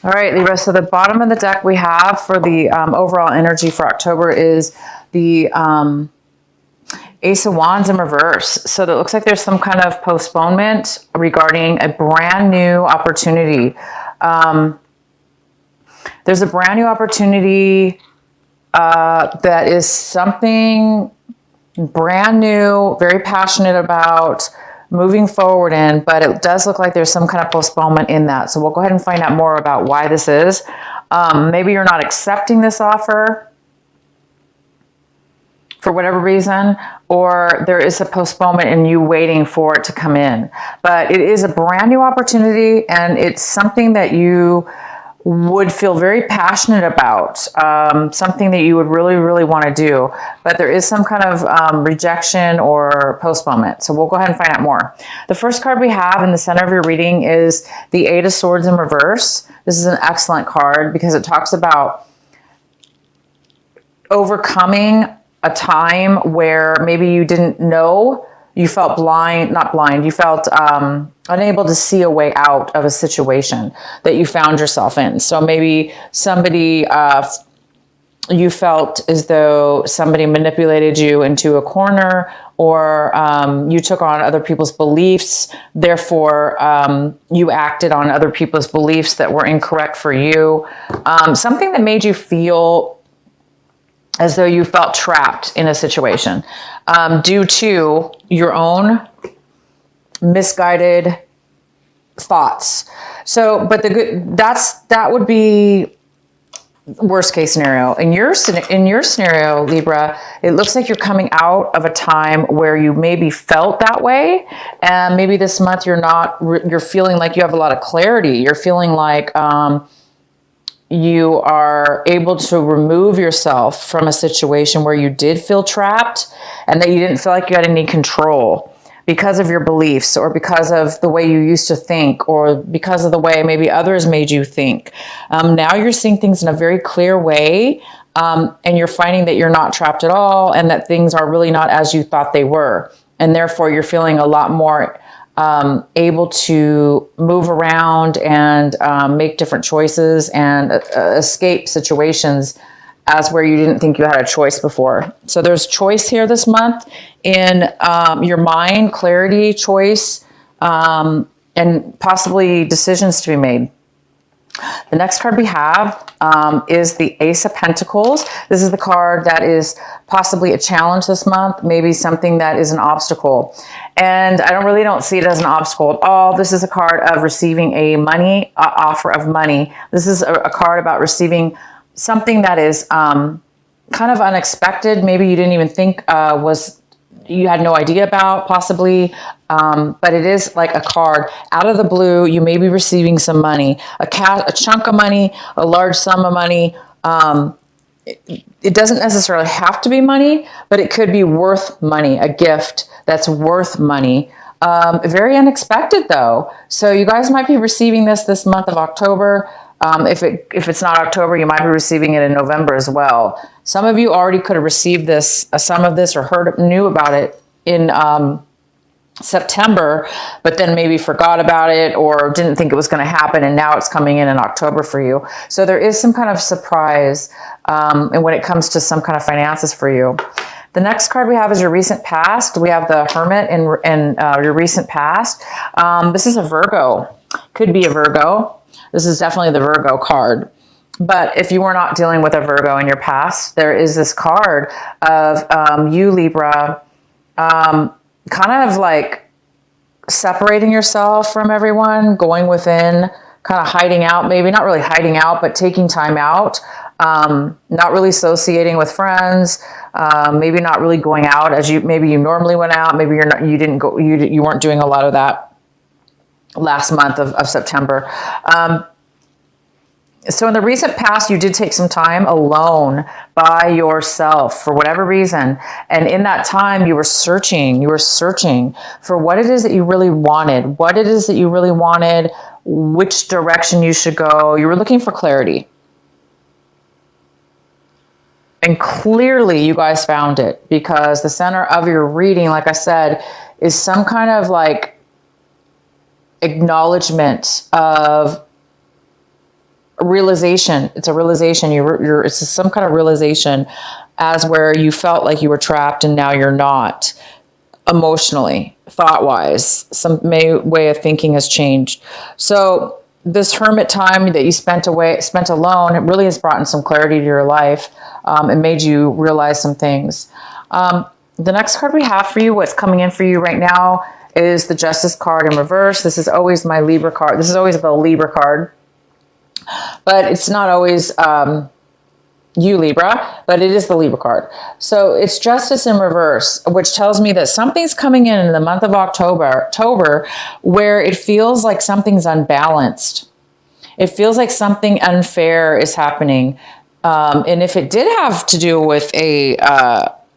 All right, Libra. So the bottom of the deck we have for the overall energy for October is the Ace of Wands in reverse. So it looks like there's some kind of postponement regarding a brand new opportunity. There's a brand new opportunity that is something brand new, very passionate about moving forward in, but it does look like there's some kind of postponement in that. So we'll go ahead and find out more about why this is. Maybe you're not accepting this offer for whatever reason, or there is a postponement and you waiting for it to come in. But it is a brand new opportunity, and it's something that you would feel very passionate about, something that you would really, really want to do. But there is some kind of rejection or postponement. So we'll go ahead and find out more. The first card we have in the center of your reading is the Eight of Swords in reverse. This is an excellent card because it talks about overcoming a time where maybe you didn't know, you felt blind, not blind, you felt unable to see a way out of a situation that you found yourself in. So maybe somebody, you felt as though somebody manipulated you into a corner, or you took on other people's beliefs. Therefore, you acted on other people's beliefs that were incorrect for you. Something that made you feel as though you felt trapped in a situation due to your own misguided thoughts. So, but that would be worst case scenario. In your scenario, Libra, it looks like you're coming out of a time where you maybe felt that way, and maybe this month you're feeling like you have a lot of clarity. You're feeling like you are able to remove yourself from a situation where you did feel trapped and that you didn't feel like you had any control because of your beliefs, or because of the way you used to think, or because of the way maybe others made you think. Now you're seeing things in a very clear way, and you're finding that you're not trapped at all, and that things are really not as you thought they were. And therefore you're feeling a lot more able to move around and make different choices and escape situations as where you didn't think you had a choice before. So there's choice here this month in your mind, clarity, choice, and possibly decisions to be made. The next card we have is the Ace of Pentacles. This is the card that is possibly a challenge this month, maybe something that is an obstacle. And I really don't see it as an obstacle at all. This is a card of receiving a offer of money. This is a card about receiving something that is kind of unexpected. Maybe you didn't even think you had no idea about, possibly, but it is like a card out of the blue. You may be receiving some money, a chunk of money, a large sum of money. It doesn't necessarily have to be money, but it could be worth money, a gift that's worth money. Very unexpected though. So you guys might be receiving this month of October. If it's not October, you might be receiving it in November as well. Some of you already could have received some of this, or knew about it in September, but then maybe forgot about it or didn't think it was going to happen, and now it's coming in October for you. So there is some kind of surprise and when it comes to some kind of finances for you. The next card we have is your recent past. We have the Hermit in your recent past. This is a Virgo. Could be a Virgo. This is definitely the Virgo card. But if you were not dealing with a Virgo in your past, there is this card of you, Libra, kind of like separating yourself from everyone, going within, kind of hiding out, maybe not really hiding out, but taking time out, not really associating with friends, maybe not really going out as maybe you normally went out. Maybe you weren't doing a lot of that last month of September. So in the recent past, you did take some time alone by yourself for whatever reason. And in that time, you were searching for what it is that you really wanted, which direction you should go. You were looking for clarity. And clearly you guys found it, because the center of your reading, like I said, is some kind of like acknowledgement of realization. It's a realization. It's some kind of realization as where you felt like you were trapped and now you're not, emotionally, thought-wise. Some way of thinking has changed. So this hermit time that you spent alone, it really has brought in some clarity to your life. It made you realize some things. The next card we have for you, what's coming in for you right now, is the Justice card in reverse. This is always my Libra card. This is always the Libra card. But it's not always you, Libra, but it is the Libra card. So it's Justice in reverse, which tells me that something's coming in the month of October where it feels like something's unbalanced. It feels like something unfair is happening. And if it did have to do with a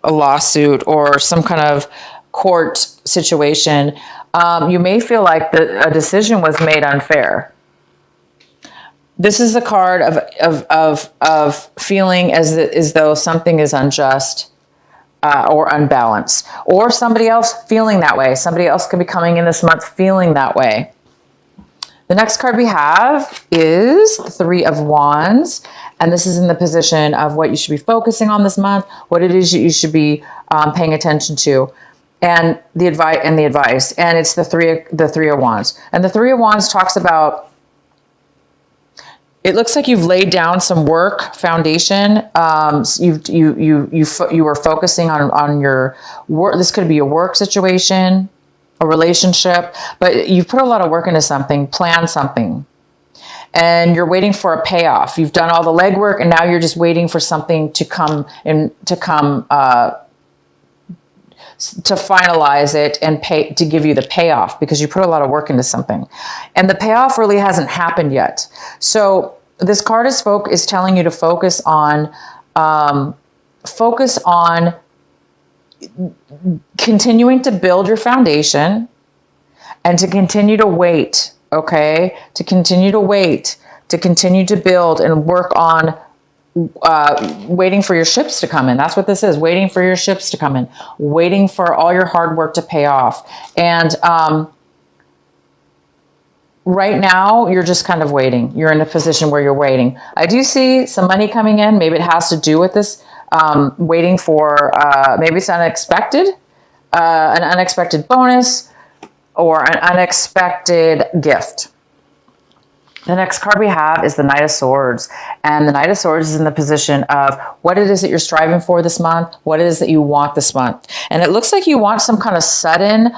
lawsuit or some kind of court situation, you may feel like a decision was made unfair. This is a card of feeling as though something is unjust or unbalanced, or somebody else feeling that way. Somebody else could be coming in this month feeling that way. The next card we have is the Three of Wands, and this is in the position of what you should be focusing on this month, what it is you should be paying attention to, and the advice. And it's the Three of Wands, and the Three of Wands talks about. It looks like you've laid down some work foundation. You were focusing on your work. This could be a work situation, a relationship, but you've put a lot of work into something, planned something, and you're waiting for a payoff. You've done all the legwork, and now you're just waiting for something to come to finalize it and to give you the payoff, because you put a lot of work into something, and the payoff really hasn't happened yet. So this card is telling you to focus on continuing to build your foundation and to continue to wait. Okay, to continue to wait, to continue to build and work on waiting for your ships to come in. That's what this is, waiting for your ships to come in, waiting for all your hard work to pay off. And right now, you're just kind of waiting. You're in a position where you're waiting. I do see some money coming in. Maybe it has to do with this, waiting for, maybe it's unexpected, an unexpected bonus or an unexpected gift. The next card we have is the Knight of Swords. And the Knight of Swords is in the position of what it is that you're striving for this month, what it is that you want this month. And it looks like you want some kind of sudden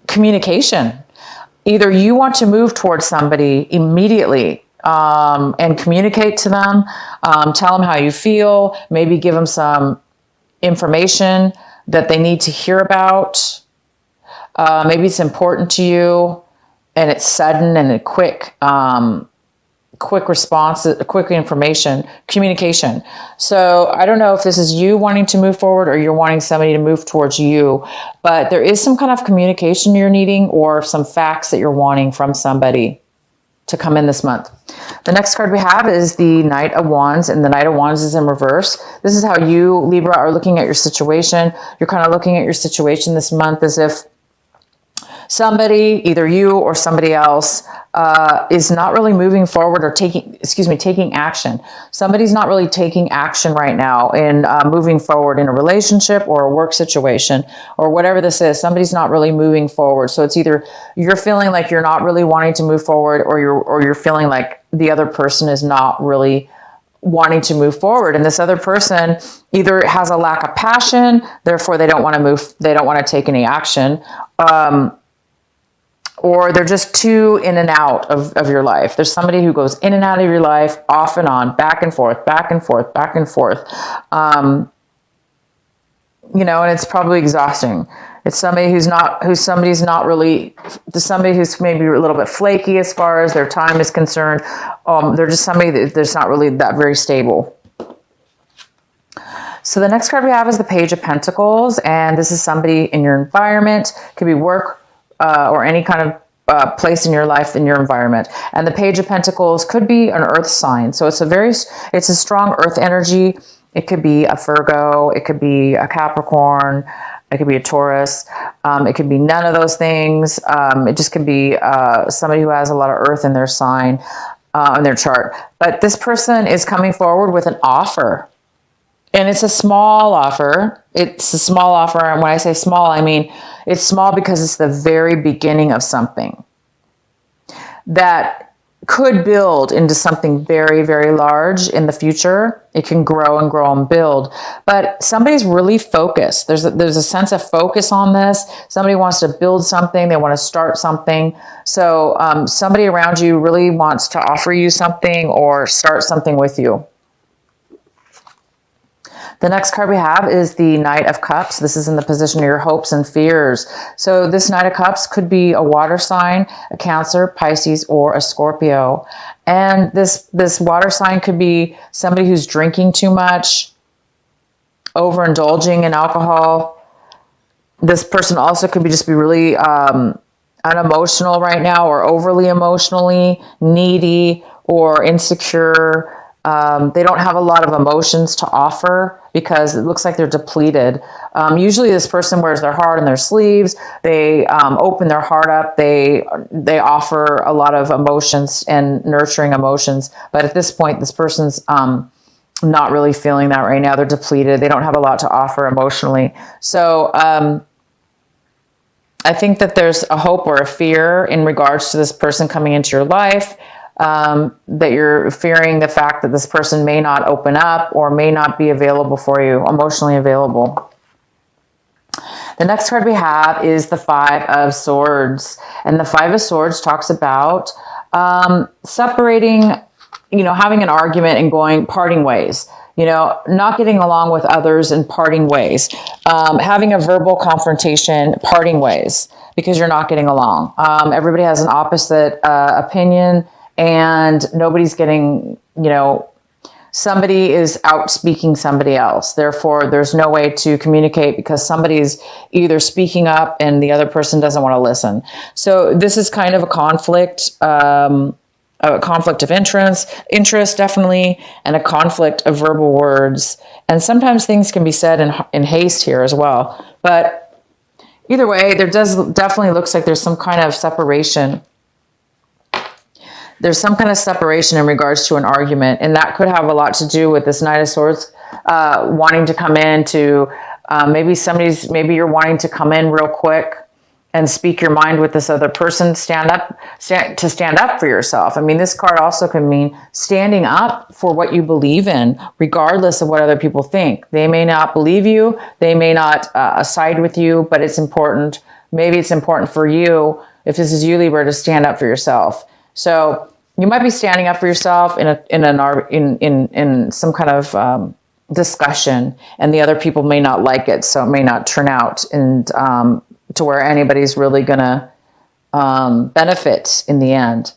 communication. Either you want to move towards somebody immediately and communicate to them, tell them how you feel, maybe give them some information that they need to hear about. Maybe it's important to you and it's sudden and a quick response, quick information, communication. So I don't know if this is you wanting to move forward or you're wanting somebody to move towards you, but there is some kind of communication you're needing or some facts that you're wanting from somebody to come in this month. The next card we have is the Knight of Wands, and the Knight of Wands is in reverse. This is how you, Libra, are looking at your situation. You're kind of looking at your situation this month as if somebody, either you or somebody else, is not really moving forward or taking action. Somebody's not really taking action right now in moving forward in a relationship or a work situation or whatever this is. Somebody's not really moving forward. So it's either you're feeling like you're not really wanting to move forward, or you're feeling like the other person is not really wanting to move forward. And this other person either has a lack of passion, therefore they don't want to move, they don't want to take any action, or they're just too in and out of your life. There's somebody who goes in and out of your life, off and on, back and forth, back and forth, back and forth. And it's probably exhausting. It's somebody who's maybe a little bit flaky as far as their time is concerned. They're just somebody that's not really that very stable. So the next card we have is the Page of Pentacles, and this is somebody in your environment. It could be work, or any kind of place in your life, in your environment. And the Page of Pentacles could be an earth sign. So it's a strong earth energy. It could be a Virgo. It could be a Capricorn. It could be a Taurus. It could be none of those things. It just could be somebody who has a lot of earth in their sign, in their chart. But this person is coming forward with an offer. And it's a small offer. It's a small offer. And when I say small, I mean it's small because it's the very beginning of something that could build into something very, very large in the future. It can grow and grow and build. But somebody's really focused. There's a sense of focus on this. Somebody wants to build something. They want to start something. So somebody around you really wants to offer you something or start something with you. The next card we have is the Knight of Cups. This is in the position of your hopes and fears. So this Knight of Cups could be a water sign, a Cancer, Pisces, or a Scorpio. And this water sign could be somebody who's drinking too much, overindulging in alcohol. This person also could be really unemotional right now, or overly emotionally needy or insecure. They don't have a lot of emotions to offer because it looks like they're depleted. Usually this person wears their heart on their sleeves. They open their heart up. They offer a lot of emotions and nurturing emotions. But at this point, this person's not really feeling that right now. They're depleted. They don't have a lot to offer emotionally. So I think that there's a hope or a fear in regards to this person coming into your life. That you're fearing the fact that this person may not open up or may not be available for you, emotionally available. The next card we have is the Five of Swords. And the Five of Swords talks about separating, having an argument and parting ways. Not getting along with others and parting ways. Having a verbal confrontation, parting ways, because you're not getting along. Everybody has an opposite opinion. And nobody's getting, somebody is out speaking somebody else. Therefore, there's no way to communicate because somebody's either speaking up and the other person doesn't want to listen. So this is kind of a conflict of interest, definitely, and a conflict of verbal words. And sometimes things can be said in haste here as well. But either way, there definitely looks like there's some kind of separation. There's some kind of separation in regards to an argument, and that could have a lot to do with this Knight of Swords wanting to come in to maybe you're wanting to come in real quick and speak your mind with this other person. Stand up for yourself. I mean, this card also can mean standing up for what you believe in, regardless of what other people think. They may not believe you, they may not side with you, but it's important. Maybe it's important for you, if this is you, Libra, to stand up for yourself. So you might be standing up for yourself in some kind of discussion, and the other people may not like it, so it may not turn out and to where anybody's really going to benefit in the end.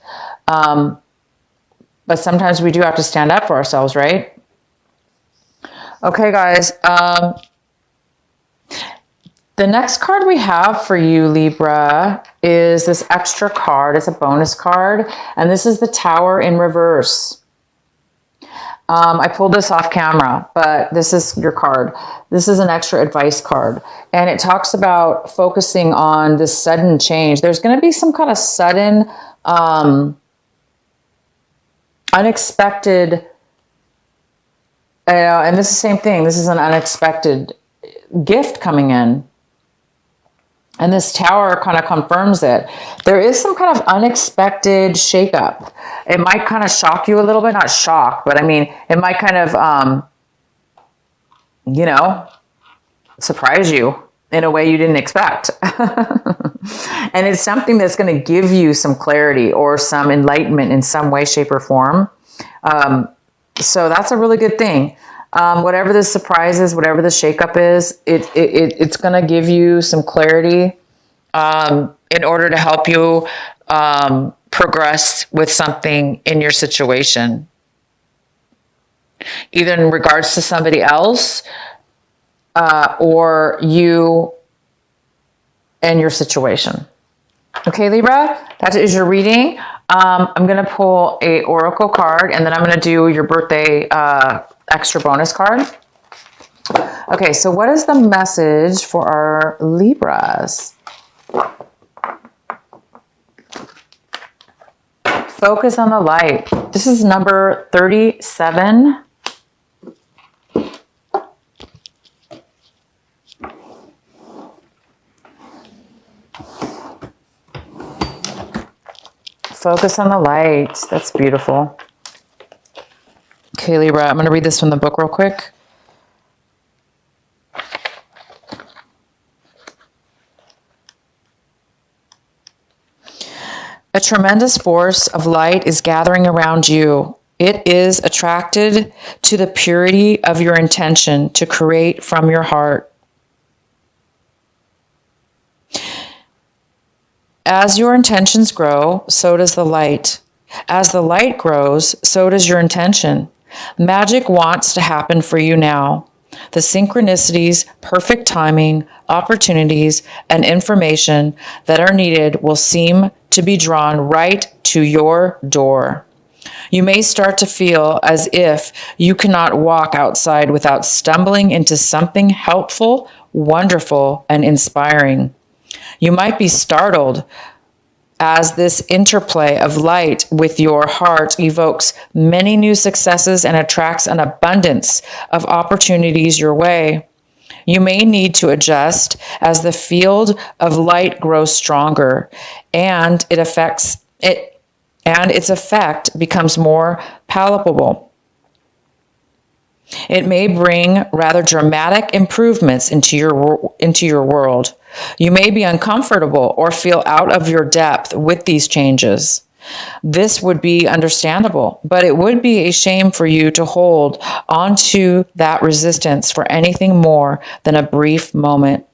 But sometimes we do have to stand up for ourselves, right? Okay, guys. The next card we have for you, Libra, is this extra card. It's a bonus card, and this is the Tower in reverse. I pulled this off camera, but this is your card. This is an extra advice card, and it talks about focusing on this sudden change. There's going to be some kind of sudden, unexpected, and this is the same thing. This is an unexpected gift coming in. And this tower kind of confirms it. There is some kind of unexpected shakeup. It might kind of shock you a little bit. Not shock, but I mean, it might kind of, surprise you in a way you didn't expect. And it's something that's going to give you some clarity or some enlightenment in some way, shape, or form. So that's a really good thing. Whatever the surprise is, whatever the shakeup is, it's going to give you some clarity in order to help you progress with something in your situation, either in regards to somebody else or you and your situation. Okay, Libra, that is your reading. I'm going to pull a oracle card, and then I'm going to do your birthday extra bonus card. Okay, so what is the message for our Libras? Focus on the light. This is number 37. Focus on the light. That's beautiful. Okay, Libra, I'm going to read this from the book real quick. A tremendous force of light is gathering around you. It is attracted to the purity of your intention to create from your heart. As your intentions grow, so does the light. As the light grows, so does your intention. Magic wants to happen for you now. The synchronicities, perfect timing, opportunities, and information that are needed will seem to be drawn right to your door. You may start to feel as if you cannot walk outside without stumbling into something helpful, wonderful, and inspiring. You might be startled as this interplay of light with your heart evokes many new successes and attracts an abundance of opportunities your way. You may need to adjust as the field of light grows stronger and its effect becomes more palpable. It may bring rather dramatic improvements into your world. You may be uncomfortable or feel out of your depth with these changes. This would be understandable, but it would be a shame for you to hold onto that resistance for anything more than a brief moment.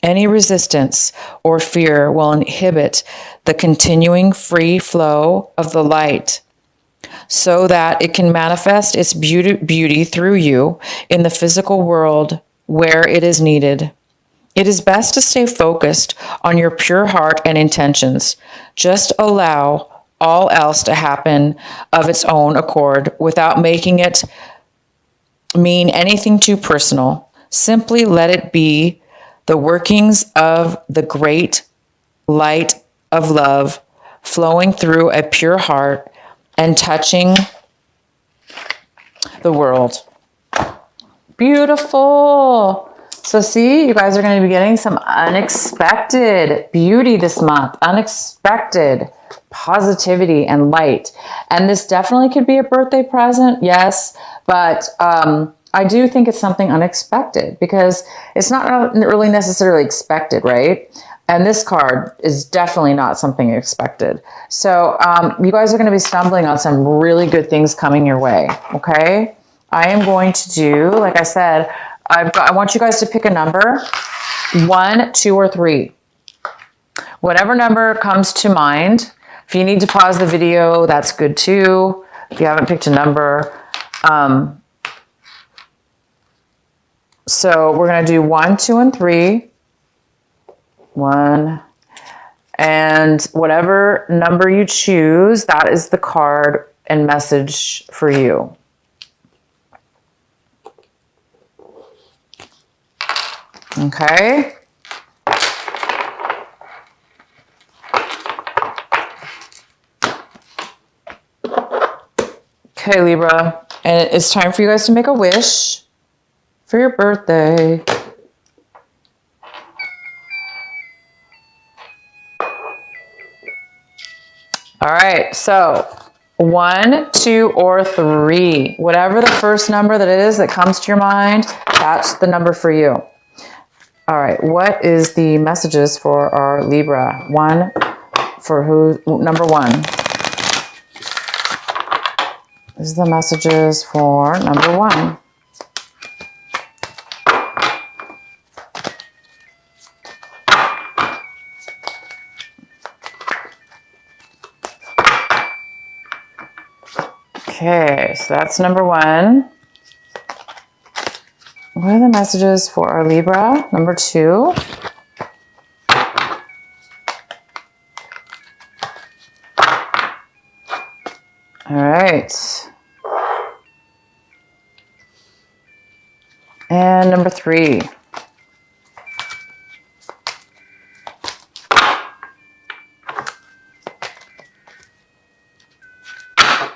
Any resistance or fear will inhibit the continuing free flow of the light so that it can manifest its beauty through you in the physical world where it is needed. It is best to stay focused on your pure heart and intentions. Just allow all else to happen of its own accord without making it mean anything too personal. Simply let it be the workings of the great light of love flowing through a pure heart and touching the world. Beautiful. So see, you guys are going to be getting some unexpected beauty this month, unexpected positivity and light. And this definitely could be a birthday present, yes, but I do think it's something unexpected because it's not really necessarily expected, right? And this card is definitely not something expected. So you guys are going to be stumbling on some really good things coming your way, okay? I am going to do, like I said, I want you guys to pick a number, 1, 2, or 3. Whatever number comes to mind. If you need to pause the video, that's good too. If you haven't picked a number. So we're going to do 1, 2, and 3. 1. And whatever number you choose, that is the card and message for you. Okay. Okay, Libra. And it's time for you guys to make a wish for your birthday. All right, so 1, 2, or 3. Whatever the first number that it is that comes to your mind, that's the number for you. All right, what is the messages for our Libra? Number 1. This is the messages for number 1. Okay, so that's number 1. What are the messages for our Libra? Number 2. All right. And number 3.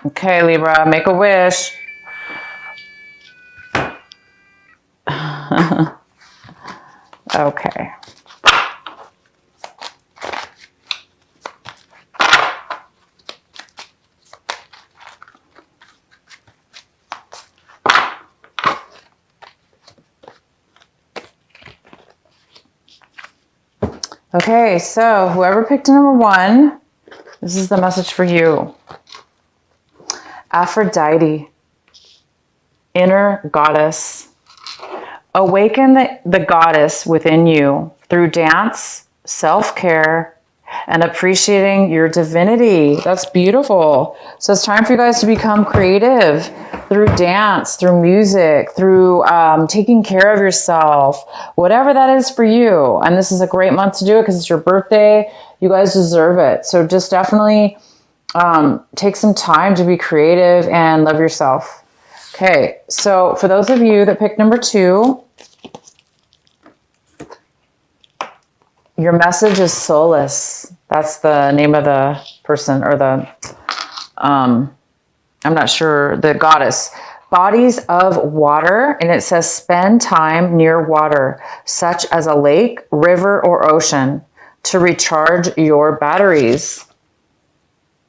Okay, Libra, make a wish. Okay. Okay, so whoever picked number 1, this is the message for you. Aphrodite, inner goddess. Awaken the goddess within you through dance, self-care, and appreciating your divinity. That's beautiful. So it's time for you guys to become creative through dance, through music, through taking care of yourself, whatever that is for you. And this is a great month to do it because it's your birthday. You guys deserve it. So just definitely take some time to be creative and love yourself. Okay, so for those of you that picked number 2, your message is solace. That's the name of the person, or the, I'm not sure, the goddess. Bodies of water, and it says spend time near water, such as a lake, river, or ocean, to recharge your batteries.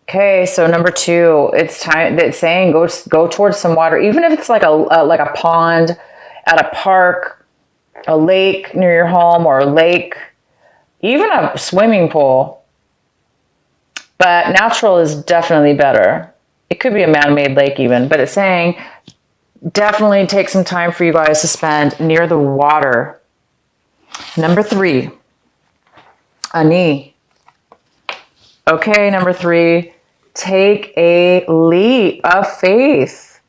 Okay, so number 2, it's time. It's saying go towards some water, even if it's like a pond, at a park, a lake near your home, or a lake, even a swimming pool. But natural is definitely better. It could be a man-made lake even, but it's saying definitely take some time for you guys to spend near the water. Number 3, Ani. Okay, number 3. Take a leap of faith.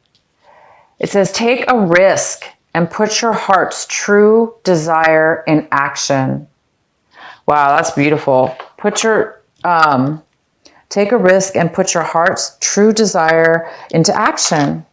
It says, take a risk and put your heart's true desire in action. Wow, that's beautiful. Take a risk and put your heart's true desire into action.